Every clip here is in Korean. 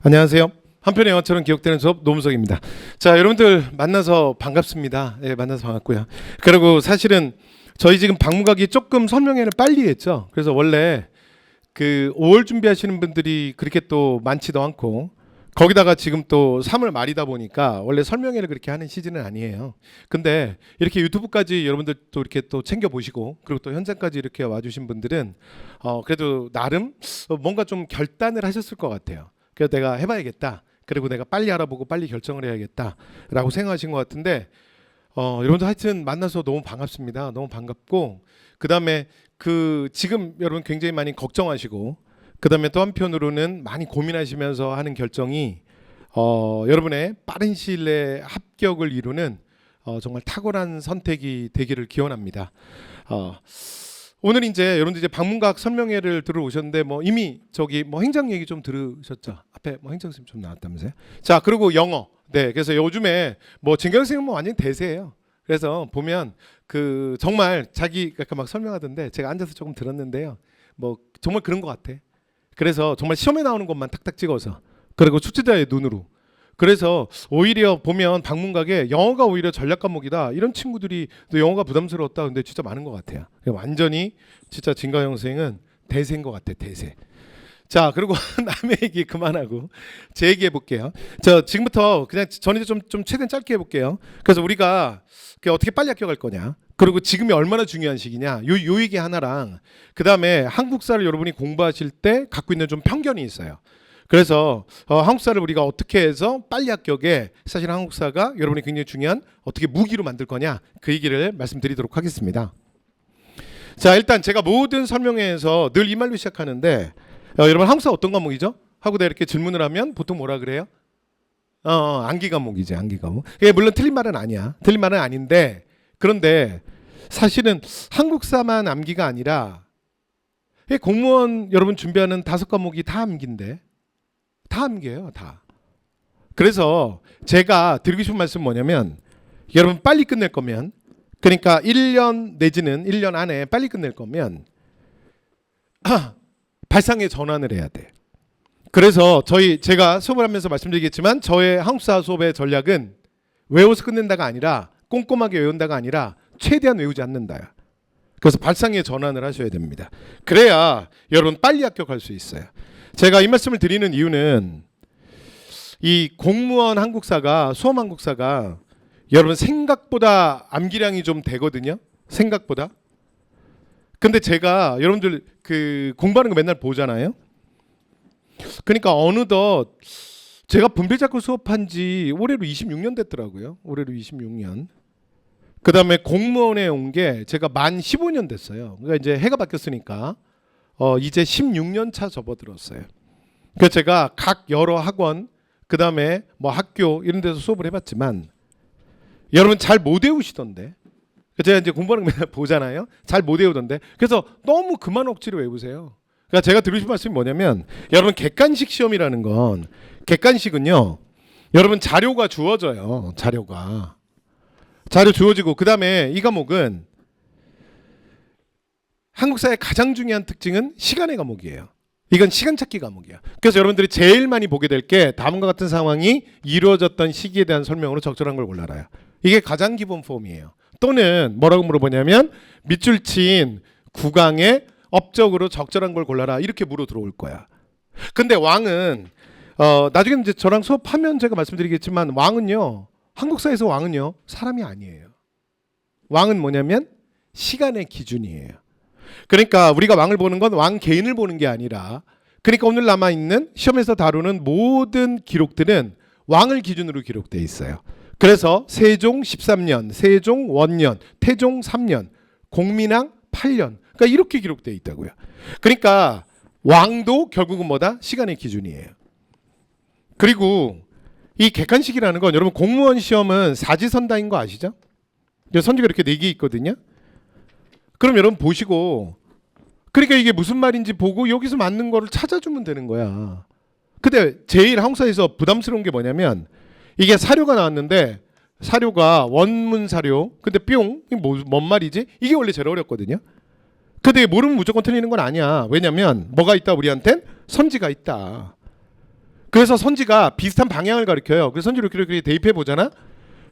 안녕하세요. 한편의 영화처럼 기억되는 수업 노무석입니다. 자, 여러분들 만나서 반갑습니다. 예, 만나서 반갑고요. 그리고 사실은 저희 지금 방문각이 조금 설명회를 빨리 했죠. 그래서 원래 그 5월 준비하시는 분들이 그렇게 또 많지도 않고 거기다가 지금 또 3월 말이다 보니까 원래 설명회를 그렇게 하는 시즌은 아니에요. 근데 이렇게 유튜브까지 여러분들 또 이렇게 또 챙겨 보시고 그리고 또 현장까지 이렇게 와주신 분들은 그래도 나름 뭔가 좀 결단을 하셨을 것 같아요. 그래서 내가 해봐야겠다. 그리고 내가 빨리 알아보고 빨리 결정을 해야겠다라고 생각하신 것 같은데 여러분들 하여튼 만나서 너무 반갑습니다. 너무 반갑고 그 다음에 그 지금 여러분 굉장히 많이 걱정하시고 그 다음에 또 한편으로는 많이 고민하시면서 하는 결정이 여러분의 빠른 시일 내에 합격을 이루는 정말 탁월한 선택이 되기를 기원합니다. 오늘 이제 여러분들 이제 방문각 설명회를 들어오셨는데 뭐 이미 저기 뭐 행정 얘기 좀 들으셨죠? 앞에 뭐 행정 선생님 좀 나왔다면서요? 자, 그리고 영어. 네, 그래서 요즘에 뭐 진경 선생님은 뭐 완전 대세예요. 그래서 보면 그 정말 자기가 막 설명하던데 제가 앉아서 조금 들었는데요. 뭐 정말 그런 것 같아. 그래서 정말 시험에 나오는 것만 탁탁 찍어서 그리고 출제자의 눈으로. 그래서 오히려 보면 방문각에 영어가 오히려 전략 과목이다 이런 친구들이 또 영어가 부담스러웠다 근데 진짜 많은 것 같아요. 완전히 진짜 진가영 선생은 대세인 것 같아. 대세. 자, 그리고 남의 얘기 그만하고 제 얘기 해볼게요. 저 지금부터 그냥 저는 좀 최대한 짧게 해볼게요. 그래서 우리가 어떻게 빨리 합격할 거냐, 그리고 지금이 얼마나 중요한 시기냐, 요 얘기 하나랑 그 다음에 한국사를 여러분이 공부하실 때 갖고 있는 좀 편견이 있어요. 그래서 한국사를 우리가 어떻게 해서 빨리 합격에 사실 한국사가 여러분이 굉장히 중요한 어떻게 무기로 만들 거냐 그 얘기를 말씀드리도록 하겠습니다. 자, 일단 제가 모든 설명회에서 늘 이 말로 시작하는데 여러분 한국사 어떤 과목이죠? 하고 내가 이렇게 질문을 하면 보통 뭐라 그래요? 암기 과목이지, 암기 과목. 이게 물론 틀린 말은 아니야. 틀린 말은 아닌데 그런데 사실은 한국사만 암기가 아니라 공무원 여러분 준비하는 5과목이 다 암기인데 다 암기예요, 다. 그래서 제가 드리고 싶은 말씀은 뭐냐면 여러분 빨리 끝낼 거면 그러니까 1년 내지는 1년 안에 빨리 끝낼 거면 발상의 전환을 해야 돼. 그래서 제가 수업을 하면서 말씀드리겠지만 저의 한국사 수업의 전략은 외워서 끝낸다가 아니라 꼼꼼하게 외운다가 아니라 최대한 외우지 않는다요. 그래서 발상의 전환을 하셔야 됩니다. 그래야 여러분 빨리 합격할 수 있어요. 제가 이 말씀을 드리는 이유는 이 공무원 한국사가 수험 한국사가 여러분 생각보다 암기량이 좀 되거든요. 생각보다. 근데 제가 여러분들 그 공부하는 거 맨날 보잖아요. 그러니까 어느덧 제가 분필자꾸 수업한 지 올해로 26년 됐더라고요. 올해로 26년. 그 다음에 공무원에 온 게 제가 만 15년 됐어요. 그러니까 이제 해가 바뀌었으니까 이제 16년 차 접어들었어요. 그래서 제가 각 여러 학원 그 다음에 뭐 학교 이런 데서 수업을 해봤지만 여러분 잘 못 외우시던데. 제가 이제 공부하는 거 맨날 보잖아요. 잘 못 외우던데. 그래서 너무 그만 억지로 외우세요. 그러니까 제가 드리고 싶은 말씀이 뭐냐면 여러분 객관식 시험이라는 건 객관식은요. 여러분 자료가 주어져요. 자료 주어지고 그 다음에 이 과목은 한국사의 가장 중요한 특징은 시간의 과목이에요. 이건 시간 찾기 과목이야. 그래서 여러분들이 제일 많이 보게 될 게 다음과 같은 상황이 이루어졌던 시기에 대한 설명으로 적절한 걸 골라라요. 이게 가장 기본 폼이에요. 또는 뭐라고 물어보냐면 밑줄 친 구강에 업적으로 적절한 걸 골라라 이렇게 물어 들어올 거야. 근데 왕은 나중에 이제 저랑 수업하면 제가 말씀드리겠지만 왕은요, 한국사에서 왕은요 사람이 아니에요. 왕은 뭐냐면 시간의 기준이에요. 그러니까 우리가 왕을 보는 건 왕 개인을 보는 게 아니라 그러니까 오늘 남아있는 시험에서 다루는 모든 기록들은 왕을 기준으로 기록되어 있어요. 그래서 세종 13년, 세종 원년, 태종 3년, 공민왕 8년 그러니까 이렇게 기록되어 있다고요. 그러니까 왕도 결국은 뭐다? 시간의 기준이에요. 그리고 이 객관식이라는 건 여러분 공무원 시험은 사지선다인 거 아시죠? 선지가 이렇게 4개 있거든요. 그럼 여러분 보시고 그러니까 이게 무슨 말인지 보고 여기서 맞는 거를 찾아주면 되는 거야. 근데 제일 한국사에서 부담스러운 게 뭐냐면 이게 사료가 나왔는데 사료가 원문 사료 근데 뿅 뭔 말이지? 이게 원래 제일 어렵거든요. 근데 모르면 무조건 틀리는 건 아니야. 왜냐면 뭐가 있다 우리한텐? 선지가 있다. 그래서 선지가 비슷한 방향을 가리켜요. 그래서 선지를 이렇게 대입해 보잖아.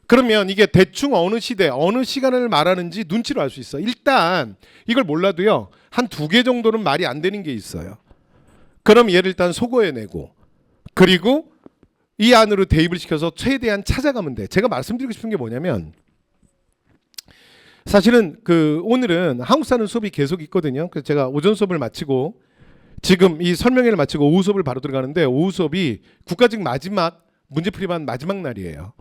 그러면 이게 대충 어느 시대, 어느 시간을 말하는지 눈치로 알 수 있어. 일단 이걸 몰라도요. 한 2개 정도는 말이 안 되는 게 있어요. 그럼 얘를 일단 속어내고 그리고 이 안으로 대입을 시켜서 최대한 찾아가면 돼. 제가 말씀드리고 싶은 게 뭐냐면 사실은 오늘은 한국 사는 수업이 계속 있거든요. 그래서 제가 오전 수업을 마치고 지금 이 설명회를 마치고 오후 수업을 바로 들어가는데 오후 수업이 국가직 마지막 문제풀이반 마지막 날이에요.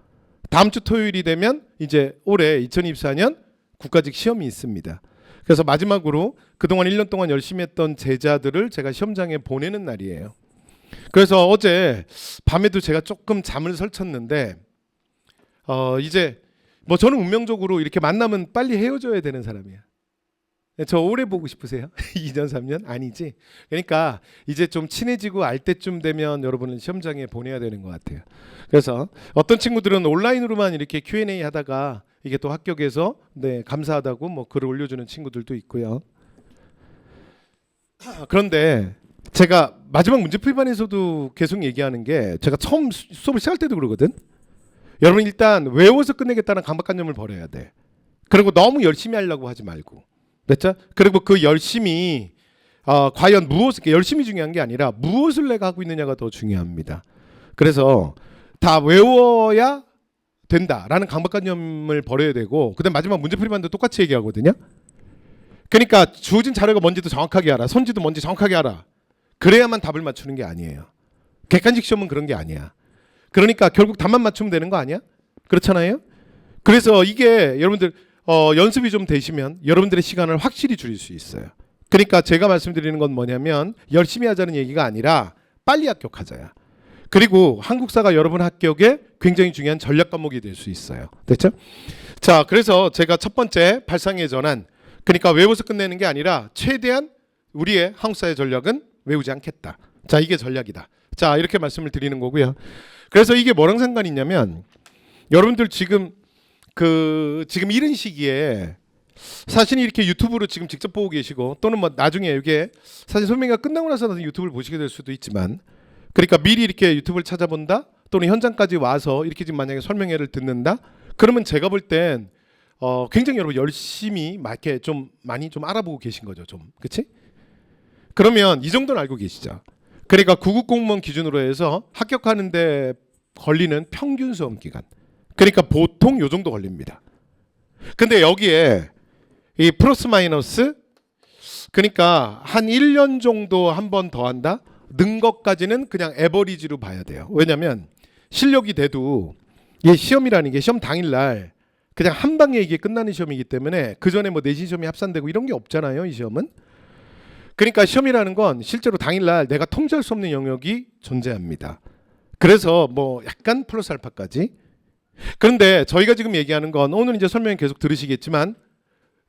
다음 주 토요일이 되면 이제 올해 2024년 국가직 시험이 있습니다. 그래서 마지막으로 그동안 1년 동안 열심히 했던 제자들을 제가 시험장에 보내는 날이에요. 그래서 어제 밤에도 제가 조금 잠을 설쳤는데 이제 뭐 저는 운명적으로 이렇게 만나면 빨리 헤어져야 되는 사람이야. 저 오래 보고 싶으세요? 2년 3년? 아니지. 그러니까 이제 좀 친해지고 알 때쯤 되면 여러분은 시험장에 보내야 되는 것 같아요. 그래서 어떤 친구들은 온라인으로만 이렇게 Q&A 하다가 이게 또 합격해서 네 감사하다고 뭐 글을 올려주는 친구들도 있고요. 그런데 제가 마지막 문제풀이반에서도 계속 얘기하는 게 제가 처음 수업을 시작할 때도 그러거든. 여러분 일단 외워서 끝내겠다는 강박관념을 버려야 돼. 그리고 너무 열심히 하려고 하지 말고. 됐죠? 그리고 그 열심히 과연 무엇을 열심히 중요한 게 아니라 무엇을 내가 하고 있느냐가 더 중요합니다. 그래서 다 외워야 된다라는 강박관념을 버려야 되고 그다음 마지막 문제풀이반도 똑같이 얘기하거든요. 그러니까 주어진 자료가 뭔지도 정확하게 알아. 선지도 뭔지 정확하게 알아. 그래야만 답을 맞추는 게 아니에요. 객관식 시험은 그런 게 아니야. 그러니까 결국 답만 맞추면 되는 거 아니야? 그렇잖아요. 그래서 이게 여러분들 연습이 좀 되시면 여러분들의 시간을 확실히 줄일 수 있어요. 그러니까 제가 말씀드리는 건 뭐냐면 열심히 하자는 얘기가 아니라 빨리 합격하자야. 그리고 한국사가 여러분 합격에 굉장히 중요한 전략 과목이 될 수 있어요. 됐죠? 자, 그래서 제가 첫 번째 발상의 전환. 그러니까 외워서 끝내는 게 아니라 최대한 우리의 한국사의 전략은 외우지 않겠다. 자, 이게 전략이다. 자, 이렇게 말씀을 드리는 거고요. 그래서 이게 뭐랑 상관이 있냐면 여러분들 지금 이런 시기에 사실 이렇게 유튜브로 지금 직접 보고 계시고 또는 뭐 나중에 이게 사실 설명회가 끝나고 나서 유튜브를 보시게 될 수도 있지만 그러니까 미리 이렇게 유튜브를 찾아본다 또는 현장까지 와서 이렇게 지금 만약에 설명회를 듣는다 그러면 제가 볼 땐 굉장히 여러분 열심히 이렇게 좀 많이 좀 알아보고 계신 거죠. 좀 그렇지? 그러면 이 정도는 알고 계시죠. 그러니까 구급 공무원 기준으로 해서 합격하는데 걸리는 평균 수험 기간. 그러니까 보통 요 정도 걸립니다. 근데 여기에 이 플러스 마이너스 그러니까 한 1년 정도 한 번 더 한다? 는 것까지는 그냥 에버리지로 봐야 돼요. 왜냐면 실력이 돼도 이 시험이라는 게 시험 당일날 그냥 한 방에 이게 끝나는 시험이기 때문에 그 전에 뭐 내신 시험이 합산되고 이런 게 없잖아요. 이 시험은. 그러니까 시험이라는 건 실제로 당일날 내가 통제할 수 없는 영역이 존재합니다. 그래서 뭐 약간 플러스 알파까지. 그런데 저희가 지금 얘기하는 건 오늘 이제 설명 계속 들으시겠지만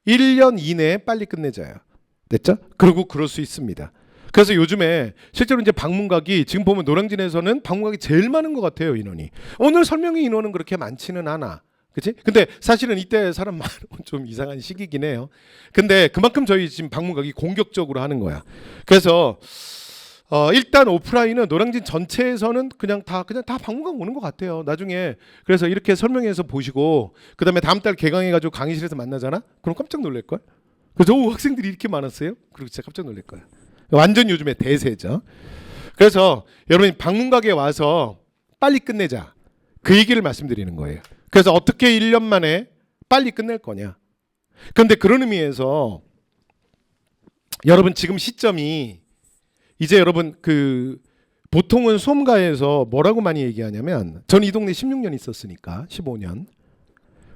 1년 이내에 빨리 끝내자요. 됐죠? 그리고 그럴 수 있습니다. 그래서 요즘에 실제로 이제 방문각이 지금 보면 노량진에서는 방문각이 제일 많은 것 같아요. 인원이. 오늘 설명회 인원은 그렇게 많지는 않아. 그치? 근데 사실은 이때 사람 많은 좀 이상한 시기긴 해요. 근데 그만큼 저희 지금 방문각이 공격적으로 하는 거야. 그래서 일단 오프라인은 노량진 전체에서는 그냥 다 방문각 오는 것 같아요. 나중에 그래서 이렇게 설명해서 보시고 그다음에 다음 달 개강해가지고 강의실에서 만나잖아. 그럼 깜짝 놀랄 걸. 그래서 학생들이 이렇게 많았어요. 그리고 진짜 깜짝 놀랄 거야. 완전 요즘에 대세죠. 그래서 여러분이 방문각에 와서 빨리 끝내자. 그 얘기를 말씀드리는 거예요. 그래서 어떻게 1년 만에 빨리 끝낼 거냐. 그런데 그런 의미에서 여러분 지금 시점이 이제 여러분 보통은 수험가에서 뭐라고 많이 얘기하냐면 저는 이 동네 16년 있었으니까 15년.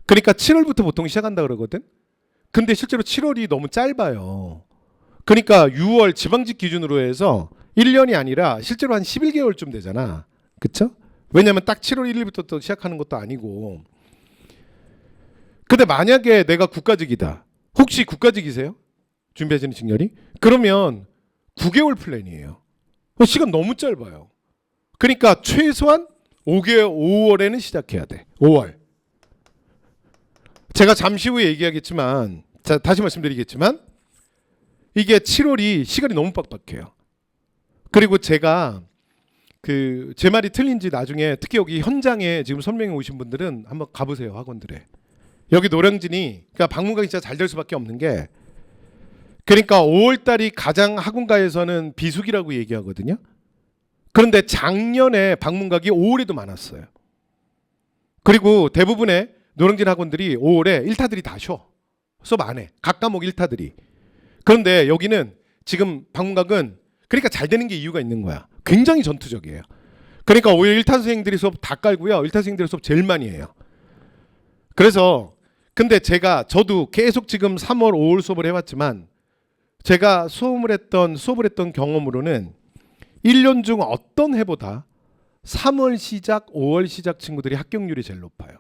그러니까 7월부터 보통 시작한다 그러거든. 근데 실제로 7월이 너무 짧아요. 그러니까 6월 지방직 기준으로 해서 1년이 아니라 실제로 한 11개월쯤 되잖아. 그쵸? 왜냐면 딱 7월 1일부터 또 시작하는 것도 아니고. 근데 만약에 내가 국가직이다. 혹시 국가직이세요? 준비하시는 직렬이? 그러면 9개월 플랜이에요. 시간 너무 짧아요. 그러니까 최소한 5월에는 시작해야 돼. 5월. 제가 잠시 후에 얘기하겠지만 다시 말씀드리겠지만 이게 7월이 시간이 너무 빡빡해요. 그리고 제가 그 제 말이 틀린지 나중에 특히 여기 현장에 지금 설명해 오신 분들은 한번 가보세요. 학원들에. 여기 노량진이 그러니까 방문각이 진짜 잘 될 수밖에 없는 게 그러니까 5월 달이 가장 학원가에서는 비수기라고 얘기하거든요. 그런데 작년에 방문각이 5월에도 많았어요. 그리고 대부분의 노량진 학원들이 5월에 1타들이 다 쉬어. 수업 안 해. 각 과목 1타들이. 그런데 여기는 지금 방문각은 그러니까 잘 되는 게 이유가 있는 거야. 굉장히 전투적이에요. 그러니까 오히려 1타 선생님들이 수업 다 깔고요. 1타 선생님들이 수업 제일 많이 해요. 그래서 근데 저도 계속 지금 3월, 5월 수업을 해왔지만 제가 수업을 했던 경험으로는 1년 중 어떤 해보다 3월 시작, 5월 시작 친구들이 합격률이 제일 높아요.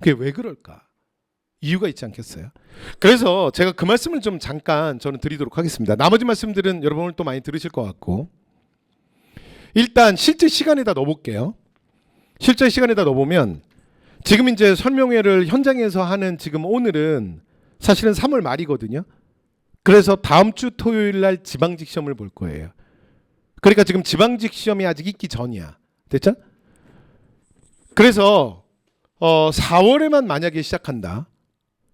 그게 왜 그럴까? 이유가 있지 않겠어요? 그래서 제가 그 말씀을 좀 잠깐 저는 드리도록 하겠습니다. 나머지 말씀들은 여러분 오늘 또 많이 들으실 것 같고 일단 실제 시간에다 넣어볼게요. 실제 시간에다 넣어보면 지금 이제 설명회를 현장에서 하는 지금 오늘은 사실은 3월 말이거든요. 그래서 다음 주 토요일 날 지방직 시험을 볼 거예요. 그러니까 지금 지방직 시험이 아직 있기 전이야. 됐죠? 그래서 4월에만 만약에 시작한다.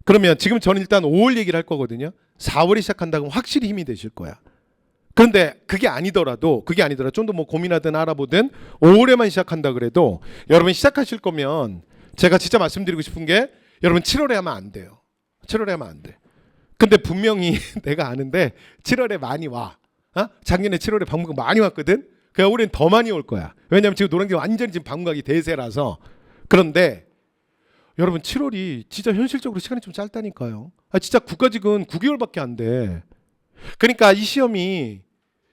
그러면 지금 저는 일단 5월 얘기를 할 거거든요. 4월에 시작한다 그러면 확실히 힘이 되실 거야. 그런데 그게 아니더라도 좀 더 뭐 고민하든 알아보든 5월에만 시작한다 그래도 여러분 시작하실 거면 제가 진짜 말씀드리고 싶은 게 여러분 7월에 하면 안 돼요. 7월에 하면 안 돼. 근데 분명히 내가 아는데 7월에 많이 와. 작년에 7월에 방문각 많이 왔거든. 그러니까 올해는 더 많이 올 거야. 왜냐면 지금 노량진 완전히 지금 방문각이 대세라서. 그런데 여러분 7월이 진짜 현실적으로 시간이 좀 짧다니까요. 진짜 국가직은 9개월밖에 안 돼. 그러니까 이 시험이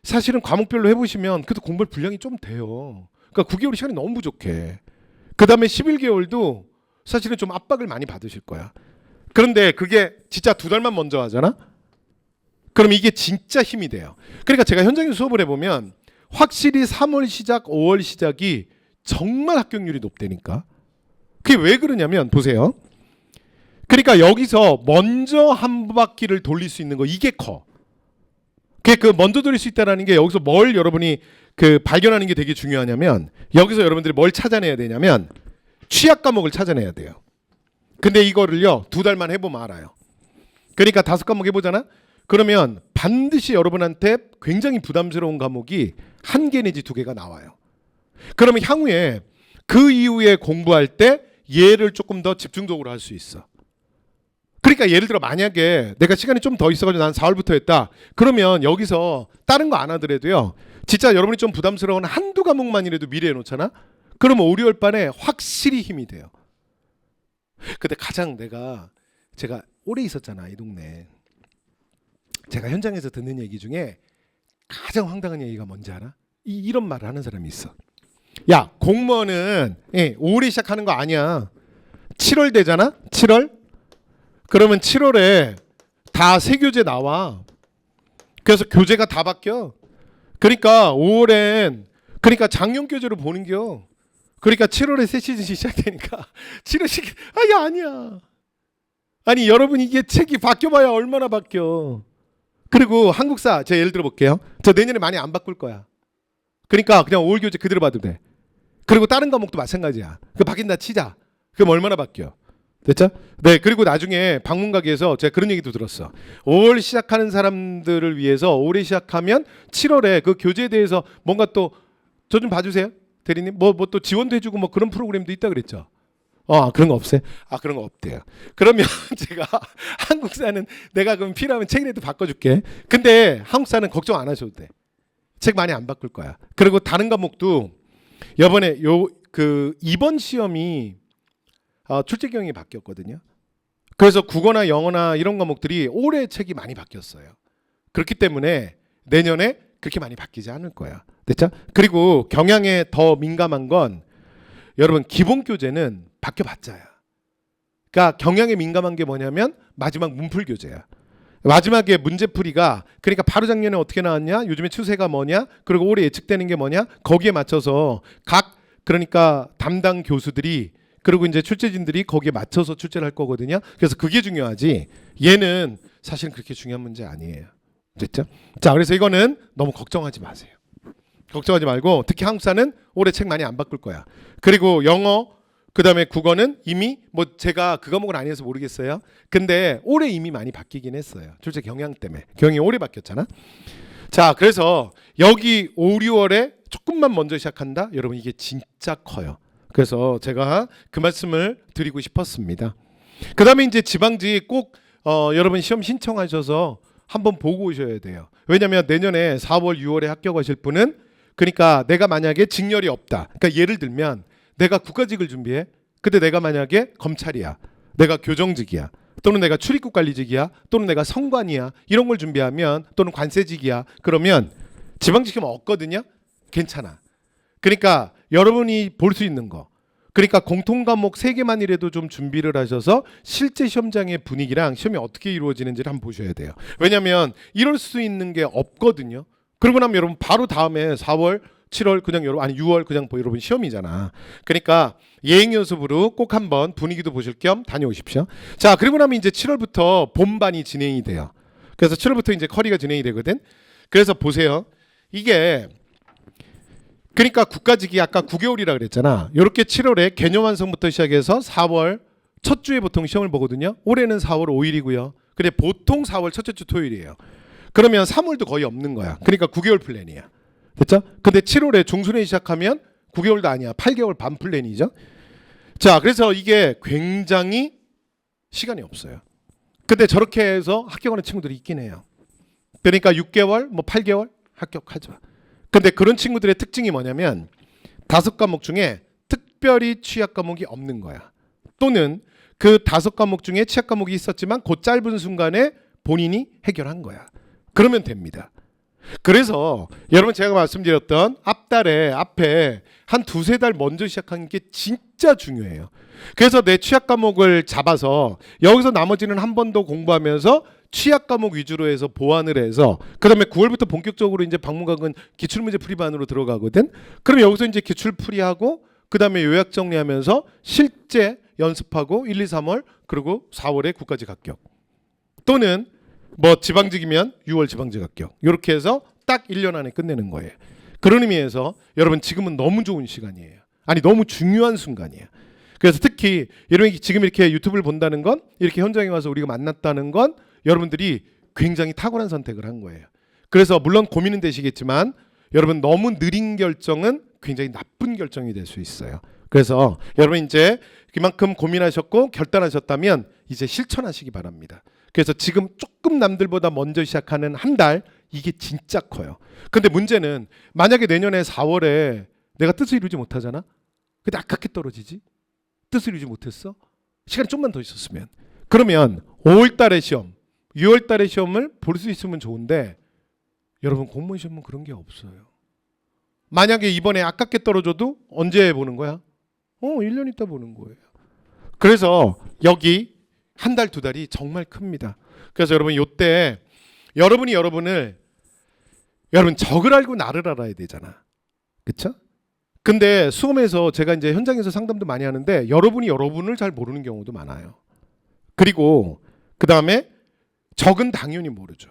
사실은 과목별로 해보시면 그래도 공부할 분량이 좀 돼요. 그러니까 9개월이 시간이 너무 부족해. 그 다음에 11개월도 사실은 좀 압박을 많이 받으실 거야. 그런데 그게 진짜 2달만 먼저 하잖아? 그럼 이게 진짜 힘이 돼요. 그러니까 제가 현장에서 수업을 해보면 확실히 3월 시작, 5월 시작이 정말 합격률이 높다니까. 그게 왜 그러냐면 보세요. 그러니까 여기서 먼저 한 바퀴를 돌릴 수 있는 거 이게 커. 그 먼저 돌릴 수 있다는 게 여기서 뭘 여러분이 그 발견하는 게 되게 중요하냐면 여기서 여러분들이 뭘 찾아내야 되냐면 취약 과목을 찾아내야 돼요. 근데 이거를요 2달만 해보면 알아요. 그러니까 5과목 해보잖아. 그러면 반드시 여러분한테 굉장히 부담스러운 과목이 1개 내지 2개가 나와요. 그러면 향후에 그 이후에 공부할 때 얘를 조금 더 집중적으로 할 수 있어. 그러니까 예를 들어 만약에 내가 시간이 좀 더 있어가지고 난 4월부터 했다. 그러면 여기서 다른 거 안 하더라도요. 진짜 여러분이 좀 부담스러운 한두 과목만이라도 미리 해놓잖아. 그러면 5, 6월 반에 확실히 힘이 돼요. 근데 가장 제가 오래 있었잖아 이 동네. 제가 현장에서 듣는 얘기 중에 가장 황당한 얘기가 뭔지 알아? 이런 말을 하는 사람이 있어. 야 공무원은 5월에 시작하는 거 아니야. 7월 되잖아. 7월? 그러면 7월에 다 새 교재 나와. 그래서 교재가 다 바뀌어. 그러니까 5월엔 그러니까 작년 교재로 보는겨. 그러니까 7월에 새 시즌이 시작되니까 7월씩 아니야. 아니 여러분 이게 책이 바뀌어봐야 얼마나 바뀌어. 그리고 한국사 제가 예를 들어 볼게요. 저 내년에 많이 안 바꿀 거야. 그러니까 그냥 5월 교재 그대로 봐도 돼. 그리고 다른 과목도 마찬가지야. 그 바뀐다 치자. 그럼 얼마나 바뀌어? 됐죠? 네. 그리고 나중에 방문가게에서 제가 그런 얘기도 들었어. 5월 시작하는 사람들을 위해서 올해 시작하면 7월에 그 교재에 대해서 뭔가 또 저 좀 봐주세요. 대리님 뭐 또 지원도 해주고 뭐 그런 프로그램도 있다 그랬죠. 그런 거 없어요? 그런 거 없대요. 그러면 제가 한국사는 내가 그럼 필요하면 책이라도 바꿔줄게. 근데 한국사는 걱정 안 하셔도 돼. 책 많이 안 바꿀 거야. 그리고 다른 과목도 이번에 이번 시험이 출제 경향이 바뀌었거든요. 그래서 국어나 영어나 이런 과목들이 올해 책이 많이 바뀌었어요. 그렇기 때문에 내년에 그렇게 많이 바뀌지 않을 거야. 됐죠? 그리고 경향에 더 민감한 건 여러분 기본 교재는 바뀌어봤자야. 그러니까 경향에 민감한 게 뭐냐면 마지막 문풀 교재야. 마지막에 문제풀이가 그러니까 바로 작년에 어떻게 나왔냐, 요즘에 추세가 뭐냐, 그리고 올해 예측되는 게 뭐냐, 거기에 맞춰서 그러니까 담당 교수들이 그리고 이제 출제진들이 거기에 맞춰서 출제를 할 거거든요. 그래서 그게 중요하지. 얘는 사실은 그렇게 중요한 문제 아니에요. 됐죠? 자, 그래서 이거는 너무 걱정하지 마세요. 걱정하지 말고, 특히 한국사는 올해 책 많이 안 바꿀 거야. 그리고 영어, 그 다음에 국어는 이미 뭐 제가 그 과목은 아니어서 모르겠어요. 근데 올해 이미 많이 바뀌긴 했어요. 출제 경향 때문에. 경향이 올해 바뀌었잖아. 자, 그래서 여기 5, 6월에 조금만 먼저 시작한다. 여러분 이게 진짜 커요. 그래서 제가 그 말씀을 드리고 싶었습니다. 그 다음에 이제 지방직 꼭 여러분 시험 신청하셔서 한번 보고 오셔야 돼요. 왜냐하면 내년에 4월, 6월에 합격하실 분은, 그러니까 내가 만약에 직렬이 없다. 그러니까 예를 들면 내가 국가직을 준비해. 근데 내가 만약에 검찰이야, 내가 교정직이야, 또는 내가 출입국관리직이야, 또는 내가 성관이야, 이런 걸 준비하면, 또는 관세직이야, 그러면 지방직 시험 없거든요. 괜찮아. 그러니까 여러분이 볼 수 있는 거, 그러니까 공통 과목 3개만이라도 좀 준비를 하셔서 실제 시험장의 분위기랑 시험이 어떻게 이루어지는지를 한번 보셔야 돼요. 왜냐하면 이럴 수 있는 게 없거든요. 그러고 나면 여러분 바로 다음에 4월, 7월 그냥 여러분, 아니 6월 그냥 여러분 시험이잖아. 그러니까 예행 연습으로 꼭 한번 분위기도 보실 겸 다녀오십시오. 자, 그리고 나면 이제 7월부터 본반이 진행이 돼요. 그래서 7월부터 이제 커리가 진행이 되거든. 그래서 보세요. 이게 그러니까 국가직이 아까 9개월이라 그랬잖아. 이렇게 7월에 개념 완성부터 시작해서 4월 첫 주에 보통 시험을 보거든요. 올해는 4월 5일이고요. 근데 보통 4월 첫째 주 토요일이에요. 그러면 3월도 거의 없는 거야. 그러니까 9개월 플랜이야. 됐죠? 근데 7월에 중순에 시작하면 9개월도 아니야. 8개월 반 플랜이죠. 자, 그래서 이게 굉장히 시간이 없어요. 근데 저렇게 해서 합격하는 친구들이 있긴 해요. 그러니까 6개월, 뭐 8개월 합격하죠. 근데 그런 친구들의 특징이 뭐냐면 5과목 중에 특별히 취약 과목이 없는 거야. 또는 그 5과목 중에 취약 과목이 있었지만 그 짧은 순간에 본인이 해결한 거야. 그러면 됩니다. 그래서 여러분 제가 말씀드렸던 앞달에 앞에 한 2-3달 먼저 시작하는 게 진짜 중요해요. 그래서 내 취약 과목을 잡아서 여기서 나머지는 한 번 더 공부하면서 취약 과목 위주로 해서 보완을 해서, 그다음에 9월부터 본격적으로 이제 박문각은 기출문제 풀이반으로 들어가거든. 그럼 여기서 이제 기출 풀이하고 그다음에 요약 정리하면서 실제 연습하고 1, 2, 3월 그리고 4월에 국가직 합격. 또는 뭐 지방직이면 6월 지방직 합격. 이렇게 해서 딱 1년 안에 끝내는 거예요. 그런 의미에서 여러분 지금은 너무 좋은 시간이에요. 아니 너무 중요한 순간이에요. 그래서 특히 여러분이 지금 이렇게 유튜브를 본다는 건, 이렇게 현장에 와서 우리가 만났다는 건 여러분들이 굉장히 탁월한 선택을 한 거예요. 그래서 물론 고민은 되시겠지만 여러분 너무 느린 결정은 굉장히 나쁜 결정이 될 수 있어요. 그래서 여러분 이제 그만큼 고민하셨고 결단하셨다면 이제 실천하시기 바랍니다. 그래서 지금 조금 남들보다 먼저 시작하는 한 달, 이게 진짜 커요. 근데 문제는 만약에 내년에 4월에 내가 뜻을 이루지 못하잖아. 근데 아깝게 떨어지지. 뜻을 이루지 못했어. 시간이 좀만 더 있었으면. 그러면 5월 달에 시험, 6월 달에 시험을 볼 수 있으면 좋은데 여러분 공무원 시험은 그런 게 없어요. 만약에 이번에 아깝게 떨어져도 언제 보는 거야? 1년 있다 보는 거예요. 그래서 여기 한 달, 2달이 정말 큽니다. 그래서 여러분 요때 여러분이 여러분 적을 알고 나를 알아야 되잖아. 그쵸? 근데 수험에서 제가 이제 현장에서 상담도 많이 하는데 여러분이 여러분을 잘 모르는 경우도 많아요. 그리고 그 다음에 적은 당연히 모르죠.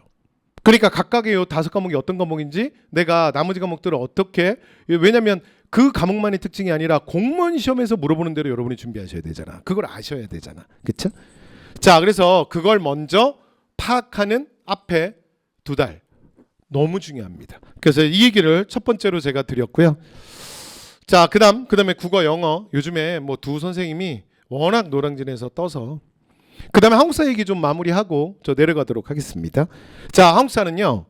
그러니까 각각의 요 5과목이 어떤 과목인지 내가 나머지 과목들을 어떻게, 왜냐면 그 과목만의 특징이 아니라 공무원 시험에서 물어보는 대로 여러분이 준비하셔야 되잖아. 그걸 아셔야 되잖아. 그쵸? 자, 그래서 그걸 먼저 파악하는 앞에 2달 너무 중요합니다. 그래서 이 얘기를 첫 번째로 제가 드렸고요. 자, 그다음에 국어, 영어 요즘에 뭐 두 선생님이 워낙 노량진에서 떠서, 그다음에 한국사 얘기 좀 마무리하고 저 내려가도록 하겠습니다. 자, 한국사는요.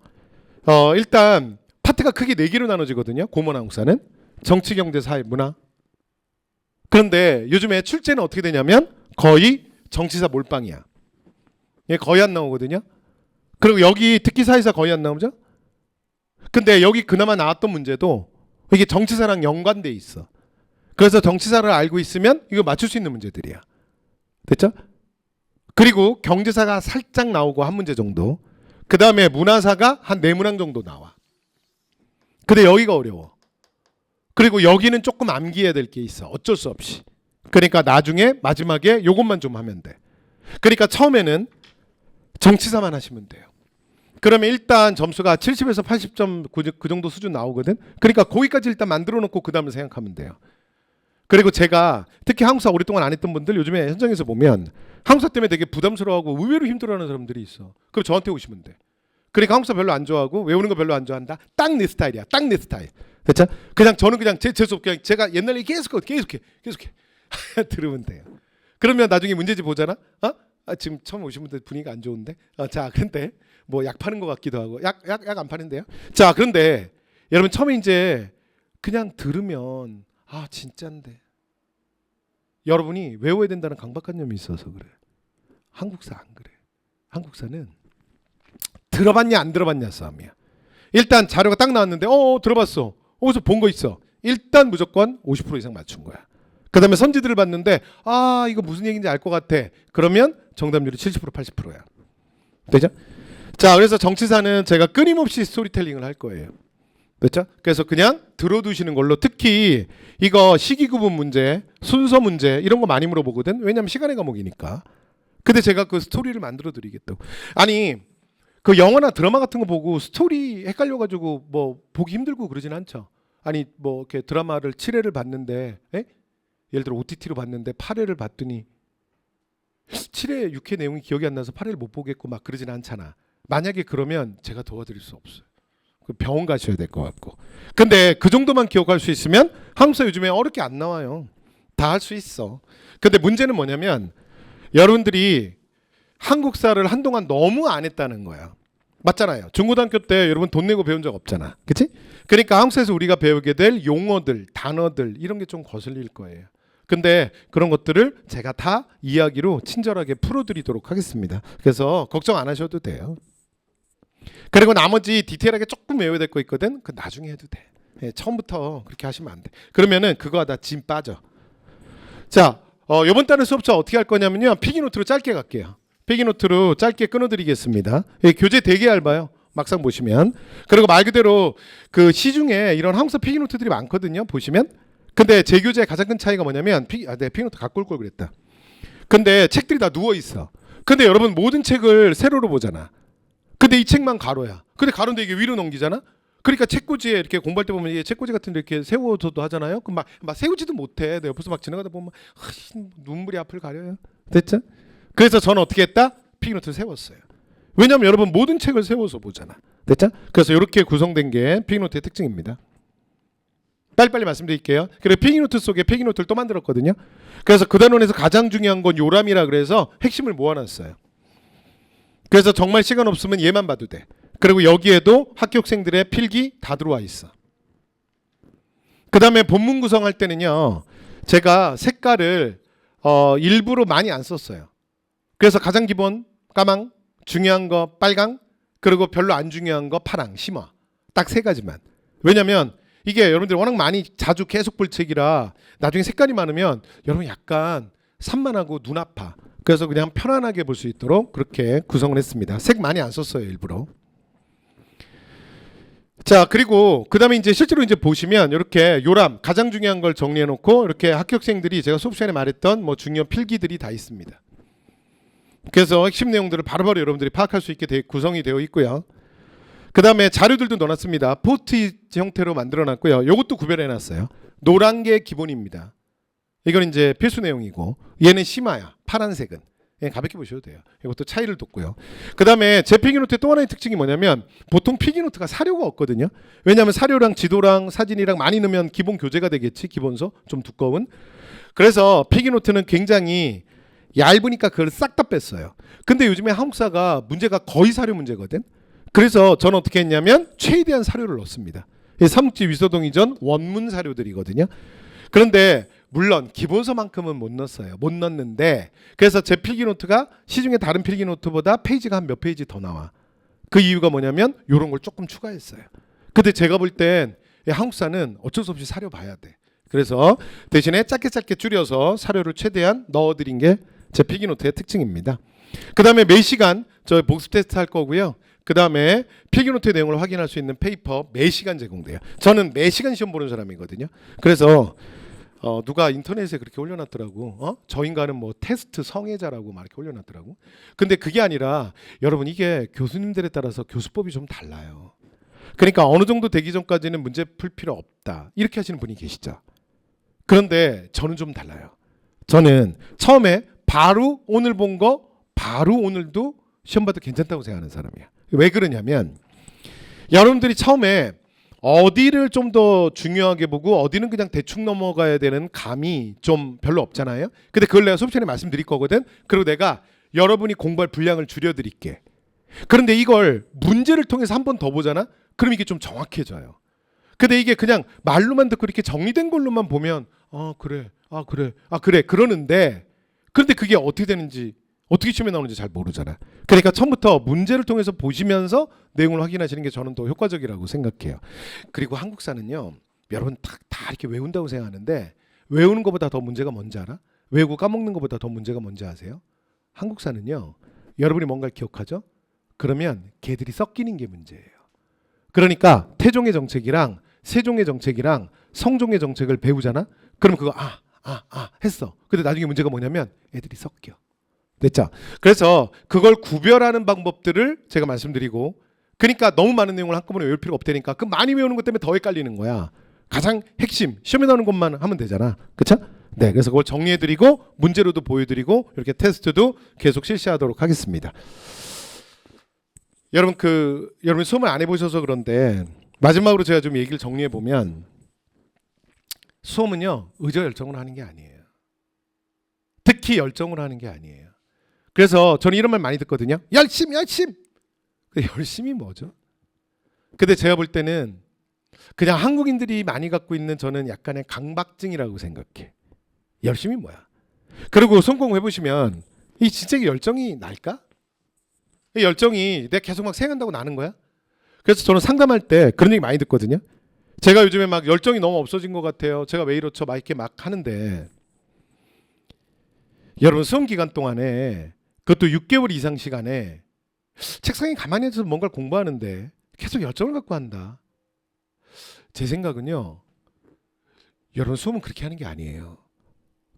일단 파트가 크게 4개로 나눠지거든요. 고문 한국사는 정치, 경제, 사회, 문화. 그런데 요즘에 출제는 어떻게 되냐면 거의 정치사 몰빵이야. 얘 거의 안 나오거든요. 그리고 여기 특히 사회사 거의 안 나오죠. 근데 여기 그나마 나왔던 문제도 이게 정치사랑 연관돼 있어. 그래서 정치사를 알고 있으면 이거 맞출 수 있는 문제들이야. 됐죠? 그리고 경제사가 살짝 나오고 한 문제 정도. 그 다음에 문화사가 한 4문항 정도 나와. 근데 여기가 어려워. 그리고 여기는 조금 암기해야 될 게 있어. 어쩔 수 없이. 그러니까 나중에 마지막에 요것만 좀 하면 돼. 그러니까 처음에는 정치사만 하시면 돼요. 그러면 일단 점수가 70에서 80점 그 정도 수준 나오거든. 그러니까 거기까지 일단 만들어 놓고 그 다음을 생각하면 돼요. 그리고 제가 특히 한국사 오랫동안 안 했던 분들 요즘에 현장에서 보면 한국사 때문에 되게 부담스러워하고 의외로 힘들어하는 사람들이 있어. 그럼 저한테 오시면 돼. 그러니까 한국사 별로 안 좋아하고 외우는 거 별로 안 좋아한다. 딱 내 스타일이야. 딱 내 스타일. 됐죠? 그냥 저는 그냥 재수 그냥 제가 옛날에 계속해 들으면 돼요. 그러면 나중에 문제집 보잖아. 지금 처음 오신 분들 분위기가 안 좋은데. 자, 그런데 뭐 약 파는 것 같기도 하고 약 안 파는데요. 자, 그런데 여러분 처음에 이제 그냥 들으면 진짠데. 여러분이 외워야 된다는 강박관념이 있어서 그래. 한국사 안 그래. 한국사는 들어봤냐 안 들어봤냐 싸움이야. 일단 자료가 딱 나왔는데 들어봤어. 어디서 본 거 있어. 일단 무조건 50% 이상 맞춘 거야. 그 다음에 선지들을 봤는데 이거 무슨 얘기인지 알 것 같아. 그러면 정답률이 70% 80%야. 되죠? 자, 그래서 정치사는 제가 끊임없이 스토리텔링을 할 거예요. 됐죠? 그래서 그냥 들어두시는 걸로 특히 이거 시기구분 문제, 순서 문제 이런 거 많이 물어보거든. 왜냐면 시간의 과목이니까. 근데 제가 그 스토리를 만들어 드리겠다고. 아니 그 영화나 드라마 같은 거 보고 스토리 헷갈려가지고 뭐 보기 힘들고 그러진 않죠. 아니 뭐 이렇게 드라마를 7회를 봤는데 예를 들어 OTT로 봤는데 8회를 봤더니 7회 6회 내용이 기억이 안 나서 8회를 못 보겠고 막 그러진 않잖아. 만약에 그러면 제가 도와드릴 수 없어요. 병원 가셔야 될 것 같고. 근데 그 정도만 기억할 수 있으면 한국사 요즘에 어렵게 안 나와요. 다 할 수 있어. 근데 문제는 뭐냐면 여러분들이 한국사를 한동안 너무 안 했다는 거야. 맞잖아요. 중고등학교 때 여러분 돈 내고 배운 적 없잖아. 그치? 그러니까 한국사에서 우리가 배우게 될 용어들, 단어들 이런 게 좀 거슬릴 거예요. 근데 그런 것들을 제가 다 이야기로 친절하게 풀어드리도록 하겠습니다. 그래서 걱정 안 하셔도 돼요. 그리고 나머지 디테일하게 조금 외워야 될 거 있거든. 그 나중에 해도 돼. 처음부터 그렇게 하시면 안 돼. 그러면은 그거 하다 짐 빠져. 자, 이번 달에 수업자 어떻게 할 거냐면요. 필기노트로 짧게 갈게요. 필기노트로 짧게 끊어드리겠습니다. 교재 되게 얇아요. 막상 보시면. 그리고 말 그대로 그 시중에 이런 한국사 필기노트들이 많거든요. 보시면. 근데 제 교재의 가장 큰 차이가 뭐냐면 내가 필기노트 갖고 올 걸 그랬다. 근데 책들이 다 누워 있어. 근데 여러분 모든 책을 세로로 보잖아. 근데 이 책만 가로야. 근데 가로인데 이게 위로 넘기잖아. 그러니까 책꽂이에 이렇게 공부할 때 보면 이게 책꽂이 같은 데 이렇게 세워서도 하잖아요. 그럼 막 세우지도 못해. 내가 옆에서 막 지나가다 보면 눈물이 앞을 가려요. 됐죠? 그래서 저는 어떻게 했다? 필기노트를 세웠어요. 왜냐하면 여러분 모든 책을 세워서 보잖아. 됐죠? 그래서 이렇게 구성된 게 필기노트의 특징입니다. 빨리빨리 말씀드릴게요. 그리고 필기노트 속에 필기노트를 또 만들었거든요. 그래서 그 단원에서 가장 중요한 건 요람이라 그래서 핵심을 모아놨어요. 그래서 정말 시간 없으면 얘만 봐도 돼. 그리고 여기에도 학교생들의 필기 다 들어와 있어. 그 다음에 본문 구성할 때는요. 제가 색깔을 일부러 많이 안 썼어요. 그래서 가장 기본 까망, 중요한 거 빨강, 그리고 별로 안 중요한 거 파랑, 심화. 딱 세 가지만. 왜냐면 이게 여러분들 워낙 많이 자주 계속 볼 책이라 나중에 색깔이 많으면 여러분 약간 산만하고 눈 아파. 그래서 그냥 편안하게 볼 수 있도록 그렇게 구성을 했습니다. 색 많이 안 썼어요, 일부러. 자, 그리고 그다음에 이제 실제로 이제 보시면 이렇게 요람 가장 중요한 걸 정리해 놓고 이렇게 학교생들이 제가 수업 시간에 말했던 뭐 중요한 필기들이 다 있습니다. 그래서 핵심 내용들을 바로바로 여러분들이 파악할 수 있게 구성이 되어 있고요. 그다음에 자료들도 넣어놨습니다. 포스트잇 형태로 만들어놨고요. 이것도 구별해놨어요. 노란 게 기본입니다. 이건 이제 필수 내용이고 얘는 심화야. 파란색은. 가볍게 보셔도 돼요. 이것도 차이를 뒀고요. 그 다음에 제 필기노트의 또 하나의 특징이 뭐냐면 보통 필기노트가 사료가 없거든요. 왜냐하면 사료랑 지도랑 사진이랑 많이 넣으면 기본 교재가 되겠지. 기본서 좀 두꺼운. 그래서 필기노트는 굉장히 얇으니까 그걸 싹 다 뺐어요. 근데 요즘에 한국사가 문제가 거의 사료 문제거든. 그래서 저는 어떻게 했냐면 최대한 사료를 넣습니다. 삼국지 위서동이전 원문 사료들이거든요. 그런데 물론 기본서만큼은 못 넣었어요. 못 넣었는데 그래서 제 필기노트가 시중의 다른 필기노트보다 페이지가 한 몇 페이지 더 나와. 그 이유가 뭐냐면 이런 걸 조금 추가했어요. 근데 제가 볼 땐 한국사는 어쩔 수 없이 사료 봐야 돼. 그래서 대신에 짧게 줄여서 사료를 최대한 넣어드린 게 제 필기노트의 특징입니다. 그 다음에 매 시간 저 복습 테스트 할 거고요. 그 다음에 필기노트의 내용을 확인할 수 있는 페이퍼 매 시간 제공돼요. 저는 매 시간 시험 보는 사람이거든요. 그래서 누가 인터넷에 그렇게 올려놨더라고. 저 인간은 뭐 테스트 성애자라고 막 이렇게 올려놨더라고. 근데 그게 아니라 여러분 이게 교수님들에 따라서 교수법이 좀 달라요. 그러니까 어느 정도 되기 전까지는 문제 풀 필요 없다. 이렇게 하시는 분이 계시죠. 그런데 저는 좀 달라요. 저는 처음에 바로 오늘 본 거 바로 오늘도 시험 봐도 괜찮다고 생각하는 사람이야. 왜 그러냐면 여러분들이 처음에 어디를 좀 더 중요하게 보고 어디는 그냥 대충 넘어가야 되는 감이 좀 별로 없잖아요. 근데 그걸 내가 수업 시간에 말씀드릴 거거든. 그리고 내가 여러분이 공부할 분량을 줄여드릴게. 그런데 이걸 문제를 통해서 한 번 더 보잖아. 그럼 이게 좀 정확해져요. 근데 이게 그냥 말로만 듣고 이렇게 정리된 걸로만 보면 그래 그러는데 그런데 그게 어떻게 되는지 어떻게 시험에 나오는지 잘 모르잖아. 그러니까 처음부터 문제를 통해서 보시면서 내용을 확인하시는 게 저는 더 효과적이라고 생각해요. 그리고 한국사는요, 여러분 다 이렇게 외운다고 생각하는데 외우는 것보다 더 문제가 뭔지 알아? 외우고 까먹는 것보다 더 문제가 뭔지 아세요? 한국사는요, 여러분이 뭔가를 기억하죠? 그러면 걔들이 섞이는 게 문제예요. 그러니까 태종의 정책이랑 세종의 정책이랑 성종의 정책을 배우잖아? 그럼 그거 했어. 근데 나중에 문제가 뭐냐면 애들이 섞여. 됐죠? 그래서 그걸 구별하는 방법들을 제가 말씀드리고, 그러니까 너무 많은 내용을 한꺼번에 외울 필요가 없다니까. 그 많이 외우는 것 때문에 더 헷갈리는 거야. 가장 핵심 시험에 나오는 것만 하면 되잖아. 그렇죠? 네, 그래서 그걸 정리해드리고 문제로도 보여드리고 이렇게 테스트도 계속 실시하도록 하겠습니다. 여러분 수험을 안 해보셔서 그런데 마지막으로 제가 좀 얘기를 정리해 보면 수험은요 의저열정으로 하는 게 아니에요. 특히 열정으로 하는 게 아니에요. 그래서 저는 이런 말 많이 듣거든요. 열심히. 열심히 뭐죠? 근데 제가 볼 때는 그냥 한국인들이 많이 갖고 있는 저는 약간의 강박증이라고 생각해. 열심히 뭐야? 그리고 성공 해보시면 이 진짜 이게 열정이 날까? 이 열정이 내가 계속 막 생각한다고 나는 거야? 그래서 저는 상담할 때 그런 얘기 많이 듣거든요. 제가 요즘에 막 열정이 너무 없어진 것 같아요. 제가 왜 이렇죠? 막 이렇게 막 하는데 여러분 수험 기간 동안에 그것도 6개월 이상 시간에 책상에 가만히 앉아서 뭔가를 공부하는데 계속 열정을 갖고 한다. 제 생각은요. 여러분 수험은 그렇게 하는 게 아니에요.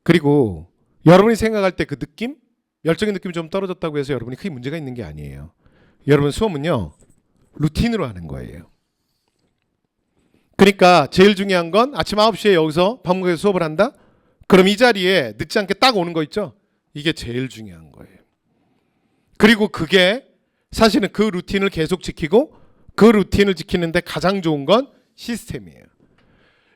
그리고 여러분이 생각할 때 그 느낌? 열정의 느낌이 좀 떨어졌다고 해서 여러분이 크게 문제가 있는 게 아니에요. 여러분 수험은요. 루틴으로 하는 거예요. 그러니까 제일 중요한 건 아침 9시에 여기서 박물관에서 수업을 한다? 그럼 이 자리에 늦지 않게 딱 오는 거 있죠? 이게 제일 중요한 거예요. 그리고 그게 사실은 그 루틴을 계속 지키고 그 루틴을 지키는데 가장 좋은 건 시스템이에요.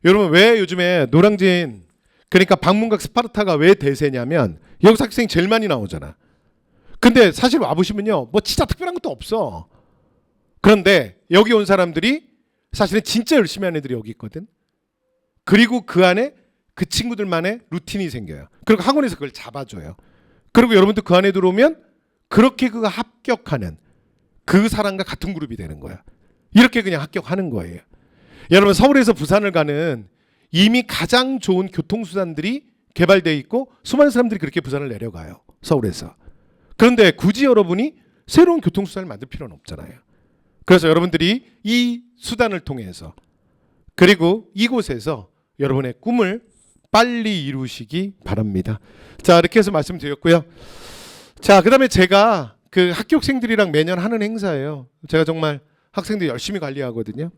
여러분 왜 요즘에 노량진 그러니까 방문각 스파르타가 왜 대세냐면 여기서 학생이 제일 많이 나오잖아. 근데 사실 와보시면요 뭐 진짜 특별한 것도 없어. 그런데 여기 온 사람들이 사실은 진짜 열심히 하는 애들이 여기 있거든. 그리고 그 안에 그 친구들만의 루틴이 생겨요. 그리고 학원에서 그걸 잡아줘요. 그리고 여러분들 그 안에 들어오면 그렇게 그가 합격하는 그 사람과 같은 그룹이 되는 거야. 이렇게 그냥 합격하는 거예요. 여러분 서울에서 부산을 가는 이미 가장 좋은 교통수단들이 개발되어 있고 수많은 사람들이 그렇게 부산을 내려가요. 서울에서. 그런데 굳이 여러분이 새로운 교통수단을 만들 필요는 없잖아요. 그래서 여러분들이 이 수단을 통해서 그리고 이곳에서 여러분의 꿈을 빨리 이루시기 바랍니다. 자, 이렇게 해서 말씀드렸고요. 자, 그다음에 제가 그 학교생들이랑 매년 하는 행사예요. 제가 정말 학생들 열심히 관리하거든요.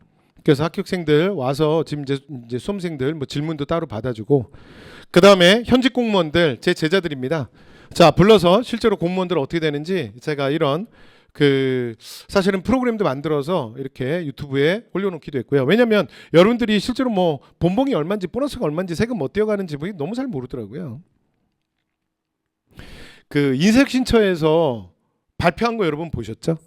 그래서 학교생들 와서 지금 이제 수험생들 뭐 질문도 따로 받아주고 그다음에 현직 공무원들 제 제자들입니다. 자, 불러서 실제로 공무원들 어떻게 되는지 제가 이런 그 사실은 프로그램도 만들어서 이렇게 유튜브에 올려놓기도 했고요. 왜냐하면 여러분들이 실제로 뭐 본봉이 얼마인지 보너스가 얼마인지 세금 뭐 뛰어가는지 너무 잘 모르더라고요. 그 인색신처에서 발표한 거 여러분 보셨죠?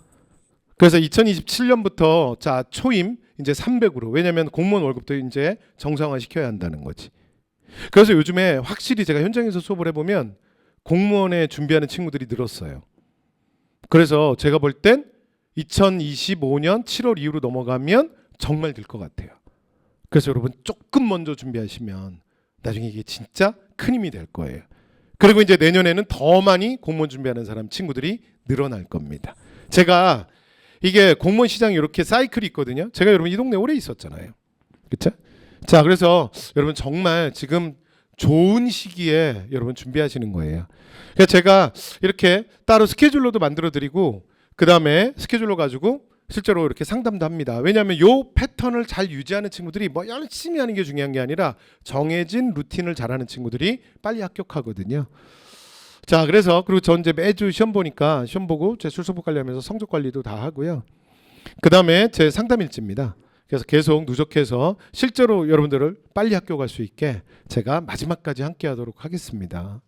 그래서 2027년부터 자 초임 이제 300으로 왜냐하면 공무원 월급도 이제 정상화 시켜야 한다는 거지. 그래서 요즘에 확실히 제가 현장에서 수업을 해보면 공무원에 준비하는 친구들이 늘었어요. 그래서 제가 볼 땐 2025년 7월 이후로 넘어가면 정말 늘 것 같아요. 그래서 여러분 조금 먼저 준비하시면 나중에 이게 진짜 큰 힘이 될 거예요. 그리고 이제 내년에는 더 많이 공무원 준비하는 사람 친구들이 늘어날 겁니다. 제가 이게 공무원 시장이 이렇게 사이클이 있거든요. 제가 여러분 이 동네 오래 있었잖아요. 그렇죠? 자, 그래서 여러분 정말 지금 좋은 시기에 여러분 준비하시는 거예요. 그래서 제가 이렇게 따로 스케줄로도 만들어 드리고 그 다음에 스케줄로 가지고 실제로 이렇게 상담도 합니다. 왜냐하면 요 패턴을 잘 유지하는 친구들이 뭐 열심히 하는 게 중요한 게 아니라 정해진 루틴을 잘하는 친구들이 빨리 합격하거든요. 자, 그래서 그리고 전 이제 매주 시험 보니까 시험 보고 제 출석부 관리하면서 성적 관리도 다 하고요. 그 다음에 제 상담 일지입니다. 그래서 계속 누적해서 실제로 여러분들을 빨리 학교 갈 수 있게 제가 마지막까지 함께 하도록 하겠습니다.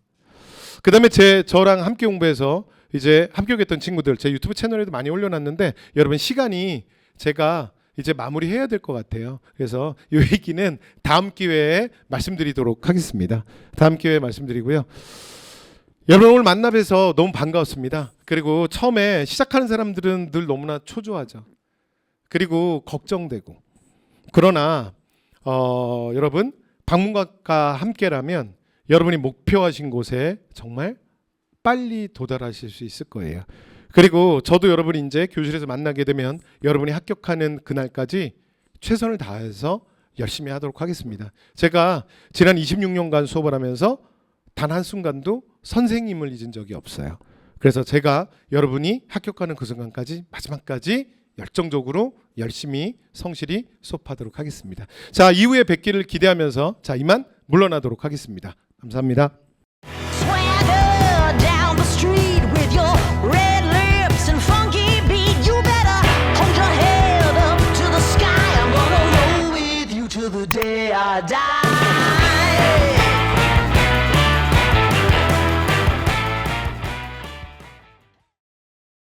그 다음에 저랑 함께 공부해서 이제 합격했던 친구들 제 유튜브 채널에도 많이 올려놨는데 여러분 시간이 제가 이제 마무리해야 될 것 같아요. 그래서 이 얘기는 다음 기회에 말씀드리도록 하겠습니다. 다음 기회에 말씀드리고요. 여러분 오늘 만나 뵈서 너무 반가웠습니다. 그리고 처음에 시작하는 사람들은 늘 너무나 초조하죠. 그리고 걱정되고 그러나 여러분 방문가과 함께라면 여러분이 목표하신 곳에 정말 빨리 도달하실 수 있을 거예요. 그리고 저도 여러분이 이제 교실에서 만나게 되면 여러분이 합격하는 그날까지 최선을 다해서 열심히 하도록 하겠습니다. 제가 지난 26년간 수업을 하면서 단 한순간도 선생님을 잊은 적이 없어요. 그래서 제가 여러분이 합격하는 그 순간까지 마지막까지 열정적으로 열심히 성실히 수업하도록 하겠습니다. 자, 이후에 뵙기를 기대하면서 자, 이만 물러나도록 하겠습니다. 감사합니다. Swagger down the street with your red lips and funky beat. You better hold your head up to the sky. I'm gonna roll with you till the day I die.